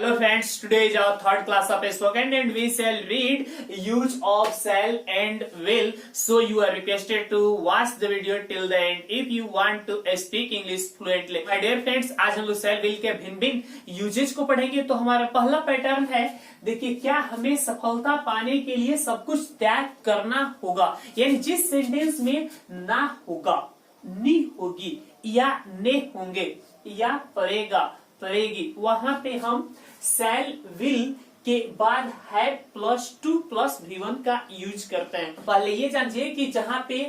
Hello friends, today is our third class of spoken and we shall read use of shall and will. So you are requested to watch the video till the end if you want to speak English fluently. My dear friends, आज हम लोग shall will के भिन्न भिन्न usage को पढ़ेंगे। तो हमारा पहला पैटर्न है, देखिए, क्या हमें सफलता पाने के लिए सब कुछ त्याग करना होगा, यानी जिस सेंटेंस में ना होगा, नी होगी या ने होंगे या पड़ेगा पड़ेगी, वहां पे हम शैल विल के बाद have plus two plus V1 का यूज करते हैं। पहले ये जानिए कि जहां पे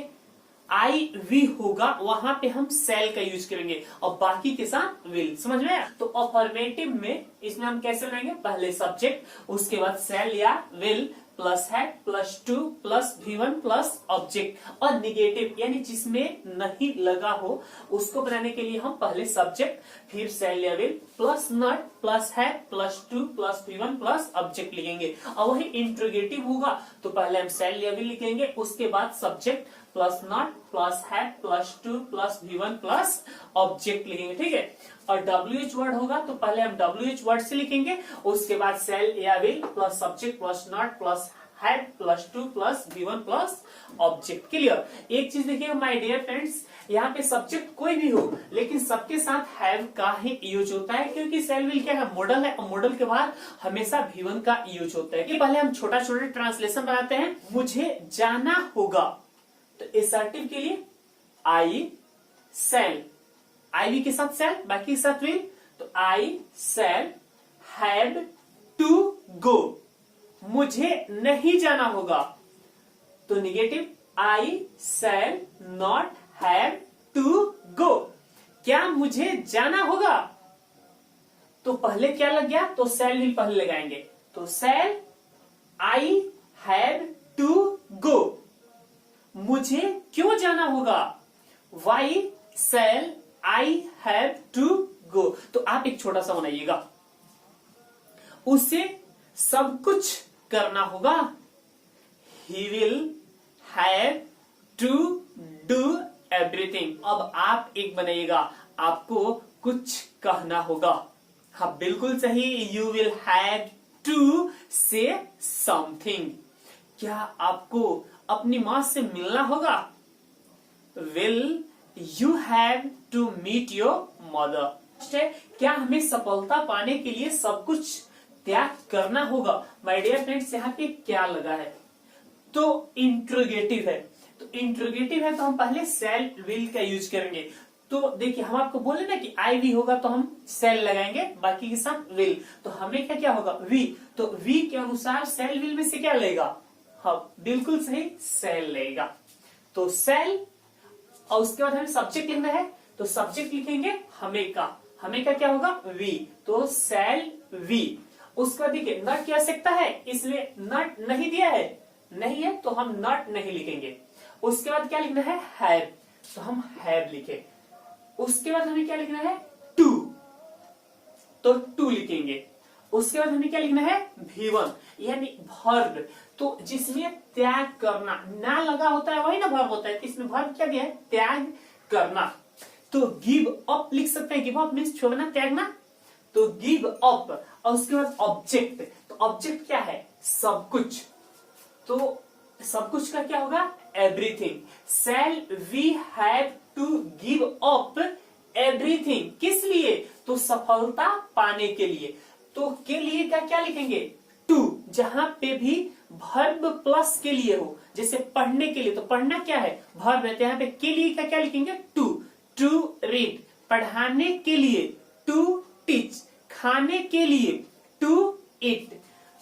आई वी होगा वहां पे हम शैल का यूज करेंगे और बाकी के साथ विल। समझ में आया? तो अफर्मेटिव में इसमें हम कैसे बनाएंगे, पहले सब्जेक्ट, उसके बाद शैल या विल प्लस है plus two plus V1 plus object. और निगेटिव यानी जिसमें नहीं लगा हो उसको बनाने के लिए हम पहले सब्जेक्ट फिर शैल या विल प्लस नॉट प्लस है plus two plus V1 plus object लिखेंगे। और वही इंट्रोगेटिव होगा तो पहले हम शैल या विल लिखेंगे, उसके बाद सब्जेक्ट प्लस नॉट प्लस है plus two plus V1 plus object लिखेंगे। ठीक है। और WH वर्ड होगा तो पहले हम WH वर्ड से लिखेंगे, उसके बाद शैल या will plus subject plus not plus have plus two plus V1 plus object. Clear? एक चीज देखिए माय डियर फ्रेंड्स, यहाँ पे सब्जेक्ट कोई भी हो लेकिन सबके साथ हैव का ही यूज होता है, क्योंकि शैल विल क्या है, मॉडल है, और मॉडल के बाद हमेशा V1 का यूज होता है। कि पहले हम छोटा छोटा ट्रांसलेशन बनाते हैं। मुझे जाना होगा तो एसर्टिव के लिए आई शैल, आई वी के साथ शैल, बाकी के साथ विल, तो आई शैल हैव टू गो। मुझे नहीं जाना होगा तो negative I shall not have to go. क्या मुझे जाना होगा तो पहले क्या लग गया, तो शैल विल पहले लगाएंगे, तो शैल आई हैव टू गो। मुझे क्यों जाना होगा, why shall I have to go. तो आप एक छोटा सा बनाइएगा, उसे सब कुछ करना होगा, he will have to do everything. अब आप एक बनाइएगा, आपको कुछ कहना होगा। हाँ बिल्कुल सही, you will have to say something. क्या आपको अपनी मां से मिलना होगा, will you have to meet your mother. क्या हमें सफलता पाने के लिए सब कुछ त्याग करना होगा। माय डियर फ्रेंड्स, यहाँ पे क्या लगा है, तो इंट्रोगेटिव है, तो इंट्रोगेटिव है तो हम पहले शैल विल का यूज करेंगे। तो देखिए, हम आपको बोले ना कि आई वी होगा तो हम शैल लगाएंगे, बाकी के साथ विल। तो हमें क्या क्या होगा, वी, तो वी के अनुसार शैल विल में से क्या लेगा, हाँ बिल्कुल सही, शैल लेगा। तो शैल, और उसके बाद हमें सब्जेक्ट लिखना है तो सब्जेक्ट लिखेंगे हमें का, हमें का क्या होगा, वी, तो शैल वी। उसके बाद देखिए नॉट की आवश्यकता है, इसलिए नॉट नहीं दिया है, नहीं है तो हम नॉट नहीं लिखेंगे। उसके बाद क्या लिखना है, हैव, तो हम हैव लिखे। उसके बाद हमें क्या लिखना है, टू, तो टू लिखेंगे। उसके बाद हमें क्या लिखना है, V1 यानी वर्ब, तो जिसमें त्याग करना ना लगा होता है वही ना वर्ब होता है, इसमें वर्ब क्या दिया है, त्याग करना। तो गिव अप लिख सकते हैं, गिव अप मीन्स छोड़ना, त्यागना, तो गिव अप। और उसके बाद ऑब्जेक्ट, तो ऑब्जेक्ट क्या है, सब कुछ, तो सब कुछ का क्या होगा, everything. Shall we have to give up everything, किस लिए, तो सफलता पाने के लिए। तो के लिए का क्या लिखेंगे, टू, जहां पे भी वर्ब प्लस के लिए हो, जैसे पढ़ने के लिए, तो पढ़ना क्या है, वर्ब है, तो यहाँ पे के लिए का क्या लिखेंगे, टू, टू रीड, पढ़ाने के लिए, टू टीच, खाने के लिए, टू ईट,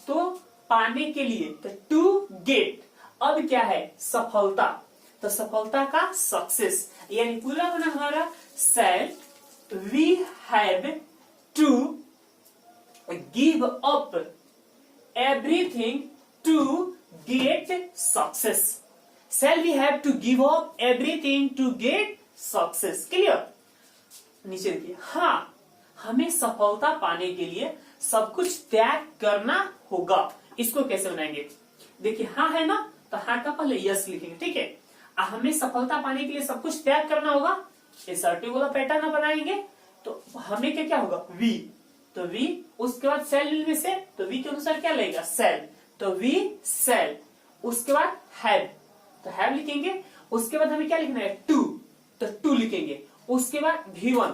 तो पाने के लिए, तो टू गेट। अब क्या है, सफलता, तो सफलता का सक्सेस, यानी पूरा बना हमारा shall we have to give up everything to get success. Shall we have to give up everything to get success. Clear? नीचे देखिए, हाँ हमें सफलता पाने के लिए सब कुछ त्याग करना होगा। इसको कैसे बनाएंगे, देखिए हाँ है ना, तो हाँ का पहले यस लिखेंगे। ठीक है, हमें सफलता पाने के लिए सब कुछ त्याग करना होगा, एसर्टिव वाला पैटर्न बनाएंगे। तो हमें क्या क्या होगा, वी, तो वी, उसके बाद सेल विल में से, तो वी के अनुसार क्या लगेगा सेल, तो वी सेल। उसके बाद हैव, तो हैव लिखेंगे। उसके बाद हमें क्या लिखना है टू, तो टू लिखेंगे। उसके बाद V1,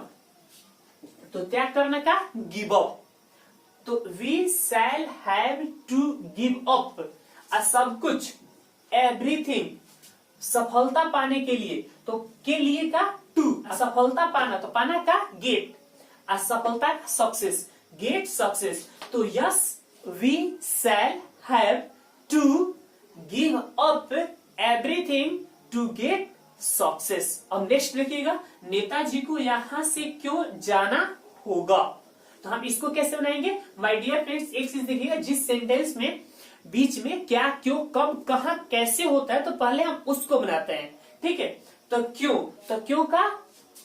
तो त्याग करने का गिव अप, तो we shall have to give up सब कुछ, एवरीथिंग, सफलता पाने के लिए, तो के लिए का टू, सफलता पाना, तो पाना का गेट, असफलता का सक्सेस, गेट सक्सेस। तो yes we shall have to give up everything to get success. अब नेक्स्ट देखिएगा, नेताजी को यहां से क्यों जाना होगा, तो हम इसको कैसे बनाएंगे माय डियर फ्रेंड्स। एक चीज देखिएगा, जिस सेंटेंस में बीच में क्या, क्यों, कब, कहां, कैसे होता है, तो पहले हम उसको बनाते हैं, ठीक है। तो क्यों, तो क्यों का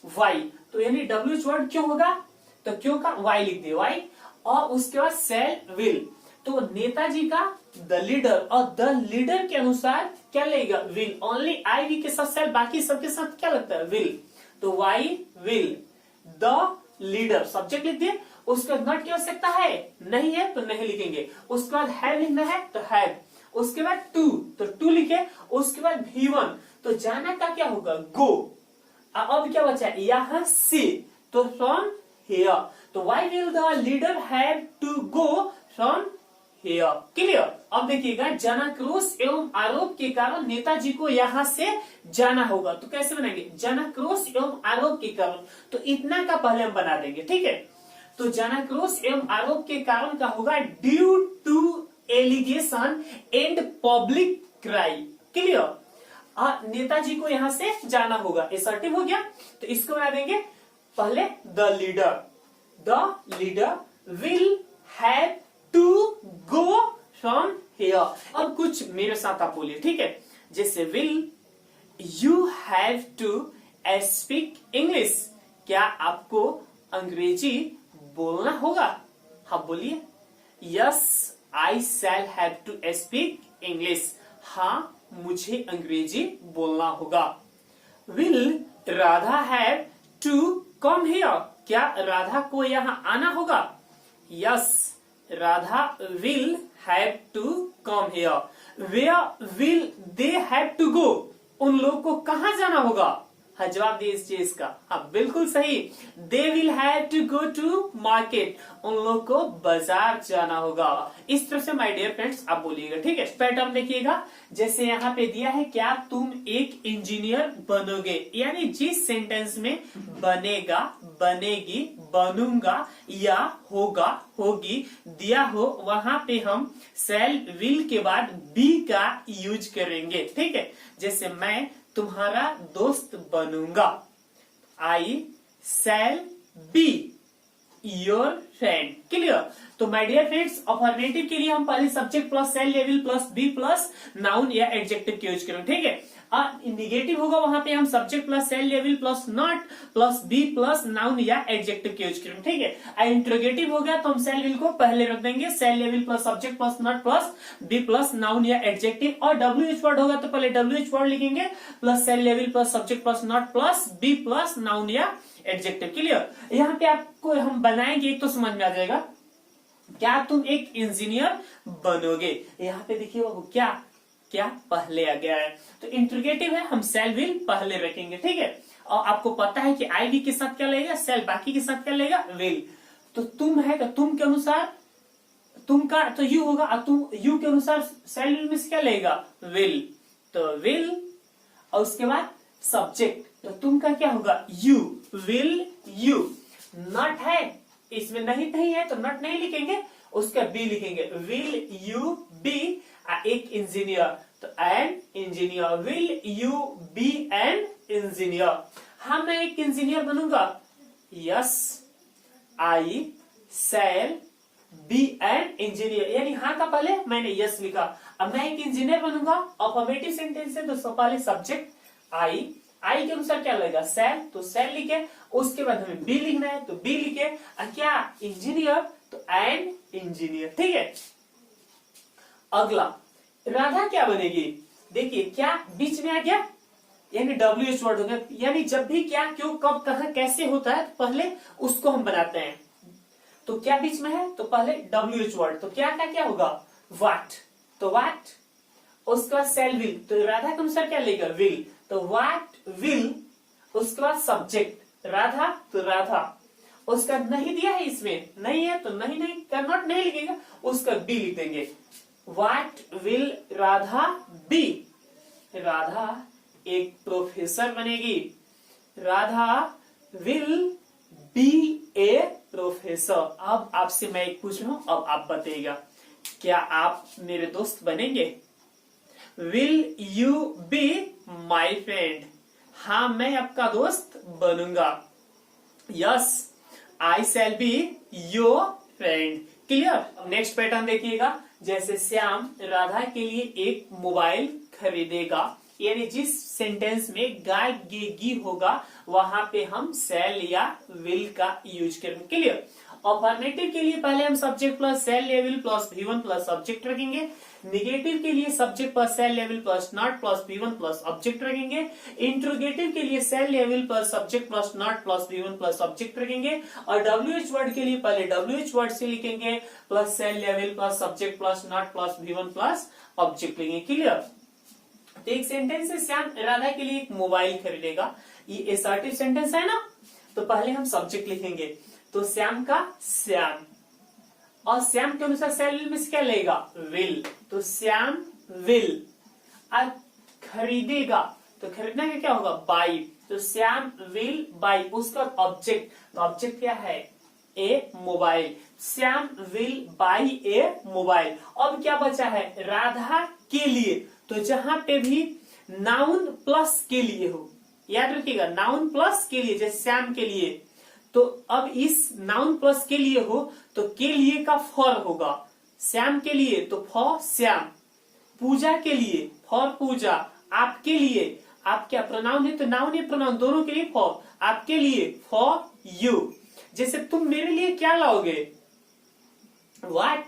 वाई, तो यानी डब्ल्यूएच वर्ड क्यों होगा, तो क्यों का वाई लिख दे, वाई। और उसके बाद सेल विल, तो नेताजी का द लीडर, और द लीडर के अनुसार क्या लगेगा विल, ओनली आई वी के साथ सेल, बाकी सबके साथ क्या लगता है विल, तो why will the leader, subject लिख दिए। उसके बाद नॉट की आवश्यकता है, नहीं है तो नहीं लिखेंगे। उसके बाद हैव लिखना है तो हैव। उसके बाद टू, तो टू लिखे। उसके बाद V1, तो जाना का क्या होगा गो। अब क्या बचा यहां से, तो फ्रॉम हियर, तो why will the leader have to go from here, clear. अब देखिएगा, जनाक्रोश एवं आरोप के कारण नेताजी को यहाँ से जाना होगा, तो कैसे बनाएंगे, जनाक्रोश एवं आरोप के कारण, तो इतना का पहले हम बना देंगे, ठीक है। तो जनाक्रोश एवं आरोप के कारण का होगा due to allegation and public cry, clear. नेताजी को यहाँ से जाना होगा, असर्टिव हो गया। तो इसको बना देंगे पहले the leader will have to go from here. अब कुछ मेरे साथ आप बोलिए, ठीक है। जैसे will you have to speak English, क्या आपको अंग्रेजी बोलना होगा, हाँ बोलिए। Yes I shall have to speak English, हाँ मुझे अंग्रेजी बोलना होगा। Will Radha have to come here, क्या राधा को यहाँ आना होगा। Yes Radha will have to come here. Where will they have to गो, उन लोगों को कहाँ जाना होगा, हाँ जवाब दिए इस चीज का, हाँ बिल्कुल सही। They will have to go to market, उन लोगों को बाजार जाना होगा। इस तरह से माय डियर फ्रेंड्स आप बोलिएगा, ठीक है। पैटर्न देखिएगा, जैसे यहाँ पे दिया है क्या तुम एक इंजीनियर बनोगे, यानी जिस सेंटेंस में बनेगा, बनेगी, बनूंगा या होगा, होगी दिया हो, वहां पे हम शैल विल के बाद बी का यूज करेंगे, ठीक है। जैसे मैं तुम्हारा दोस्त बनूंगा, I shall be your friend, clear. तो माय डियर फ्रेंड्स, अफर्मेटिव के लिए हम पहले सब्जेक्ट प्लस शैल या will plus be plus noun या एडजेक्टिव के यूज करेंगे, ठीक है। निगेटिव होगा वहां पे हम सब्जेक्ट प्लस शैल या will plus not plus be plus noun या एडजेक्टिव के यूज करेंगे, ठीक है। इंट्रोगेटिव हो गया तो हम शैल विल को पहले रख देंगे, शैल या will plus subject plus not plus be plus noun या एडजेक्टिव। और डब्ल्यूएच वर्ड होगा तो पहले डब्ल्यूएच वर्ड लिखेंगे प्लस शैल या will plus subject plus not plus be plus noun या एडजेक्टिव, क्लियर। यहाँ पे आपको हम बनाएंगे एक तो समझ में आ जाएगा, क्या तुम एक इंजीनियर बनोगे, यहाँ पे देखिए वो क्या क्या पहले आ गया है, तो इंट्रोगेटिव है, हम शैल विल पहले रखेंगे, ठीक है। और आपको पता है कि आई वी के साथ क्या लगेगा शैल, बाकी के साथ क्या लगेगा विल। तो तुम है तो तुम के अनुसार तुम का तो यू होगा, और तुम यू के अनुसार शैल विल में से क्या लगेगा विल, तो विल। और उसके बाद सब्जेक्ट, तो तुम का क्या होगा यू, विल यू। नॉट है इसमें, नहीं है तो नॉट नहीं लिखेंगे, उसका बी लिखेंगे, विल यू बी एक इंजीनियर, तो an engineer, will you be an engineer. हाँ मैं एक इंजीनियर बनूंगा, yes I shall be an engineer, यानी हाँ का पहले मैंने यस लिखा। अब मैं एक इंजीनियर बनूंगा, अफर्मेटिव सेंटेंस है तो पहले सब्जेक्ट आई के अनुसार क्या लगेगा शैल, तो शैल लिखे। उसके बाद हमें बी लिखना है तो बी लिखे, क्या इंजीनियर तो एन इंजीनियर, ठीक है। अगला राधा क्या बनेगी, देखिए क्या बीच में आ गया, यानी डब्ल्यूएच वर्ड हो गया, यानी जब भी क्या, क्यों, कब, कहां, कैसे होता है तो पहले उसको हम बनाते हैं। तो क्या बीच में है, तो पहले WH वर्ड, तो क्या क्या होगा, व्हाट, तो व्हाट, उसके बाद सेल विल, तो राधा के अनुसार क्या लेगा, विल, तो व्हाट विल, उसके बाद सब्जेक्ट राधा, तो राधा, उसका नहीं दिया है इसमें, नहीं है तो नहीं नहीं कैन नहीं लिखेगा, उसका बी लिख देंगे, what will Radha be, Radha एक प्रोफेसर बनेगी, Radha will be a professor. अब आपसे मैं एक पूछ रहा हूं, अब आप बताइएगा, क्या आप मेरे दोस्त बनेंगे, will you be my friend, हाँ मैं आपका दोस्त बनूंगा, yes I shall be your friend, clear. Next pattern देखिएगा, जैसे श्याम राधा के लिए एक मोबाइल खरीदेगा, यानी जिस सेंटेंस में गाय गेगी होगा वहां पे हम शैल या विल का यूज करेंगे, क्लियर। अफर्मेटिव के लिए पहले हम सब्जेक्ट प्लस शैल या will plus V1 plus subject रखेंगे, निगेटिव के लिए सब्जेक्ट प्लस शैल या will plus not plus V1 plus object रखेंगे, इंट्रोगेटिव के लिए शैल या will plus subject plus not plus V1 plus object रखेंगे, और WH वर्ड के लिए पहले WH वर्ड से लिखेंगे प्लस शैल या will plus subject plus not plus V1 plus object लिखेंगे, क्लियर। तो एक सेंटेंस है श्याम राधा के लिए एक मोबाइल खरीदेगा, ये असर्टिव सेंटेंस है ना, तो पहले हम सब्जेक्ट लिखेंगे, तो श्याम का श्याम, और श्याम के अनुसार शैल में से क्या लेगा, विल, तो श्याम विल, और खरीदेगा, तो खरीदना का क्या होगा, बाई, तो श्याम विल बाई, उसका ऑब्जेक्ट, तो ऑब्जेक्ट क्या है, a mobile, Shyam will buy a mobile. अब क्या बचा है, राधा के लिए, तो जहां पे भी नाउन प्लस के लिए हो, याद रखिएगा नाउन प्लस के लिए, जैसे श्याम के लिए, तो अब इस नाउन प्लस के लिए हो तो के लिए का फॉर होगा, श्याम के लिए तो फॉर श्याम, पूजा के लिए फॉर पूजा, आपके लिए, आप क्या प्रोनाउन है तो नाउन है प्रोनाउन, दोनों के लिए फॉर, आपके लिए फॉर यू, जैसे तुम मेरे लिए क्या लाओगे, what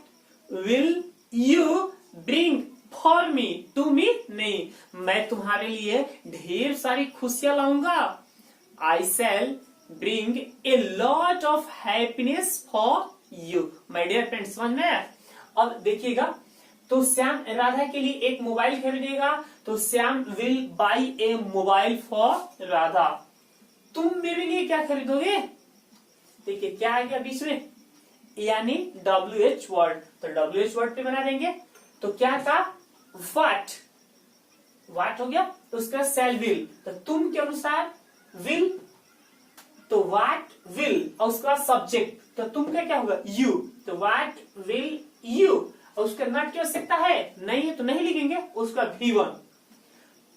will you bring for me, to me नहीं, मैं तुम्हारे लिए ढेर सारी खुशियां लाऊंगा, I shall bring a lot of happiness for you, my dear friends, समझ में आया। अब देखिएगा, तो श्याम राधा के लिए एक मोबाइल खरीदेगा, तो Shyam will buy a mobile for Radha, तुम मेरे लिए क्या खरीदोगे, देखिए क्या आ गया बीच में, यानी WH वर्ड, तो WH वर्ड पे बना देंगे, तो क्या था, व्हाट, व्हाट हो गया, तो उसका शैल विल, तो तुम के अनुसार विल, तो व्हाट विल, और उसका सब्जेक्ट, तो तुम का क्या होगा, यू, तो व्हाट विल यू, और उसका नॉट की आवश्यकता है नहीं है तो नहीं लिखेंगे, उसका V1,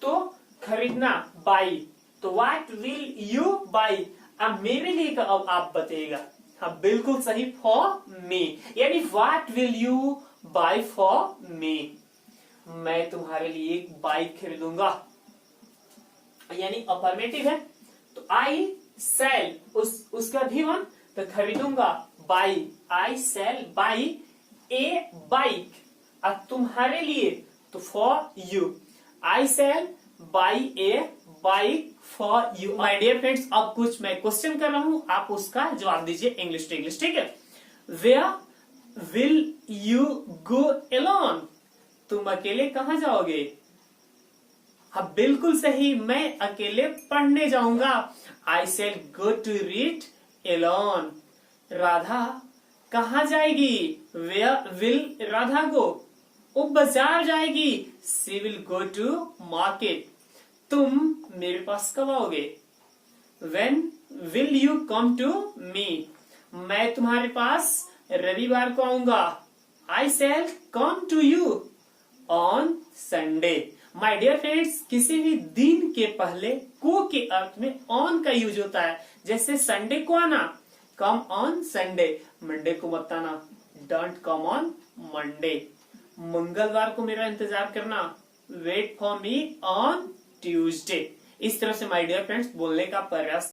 तो खरीदना बाई, तो व्हाट विल यू बाई, अब मेरे लिए का अब आप बताइएगा, हाँ बिल्कुल सही, फॉर मी, यानी what will you by for me, मैं तुम्हारे लिए एक बाइक खरीदूंगा, यानी अफर्मेटिव है, तो आई शैल उसका V1, तो खरीदूंगा buy, I shall buy a bike, और तुम्हारे लिए तो for you, I shall buy a bike for you. My dear friends, अब कुछ मैं क्वेश्चन कर रहा हूं, आप उसका जवाब दीजिए इंग्लिश टू इंग्लिश, ठीक है। Where will you go alone, तुम अकेले कहां जाओगे, हाँ बिल्कुल सही, मैं अकेले पढ़ने जाऊंगा, I shall go to read alone. Radha कहाँ जाएगी, वेयर विल राधा गो, वो बाजार जाएगी, she will go to market. तुम मेरे पास कब आओगे, when will you come to me, मैं तुम्हारे पास रविवार को आऊंगा, I shall come to you on Sunday. My dear friends, किसी भी दिन के पहले को के अर्थ में ऑन का यूज होता है, जैसे संडे को आना, कम ऑन संडे, मंडे को मत आना, डोंट कम ऑन मंडे, मंगलवार को मेरा इंतजार करना, wait for me on Tuesday. इस तरह से माय डियर फ्रेंड्स बोलने का प्रयास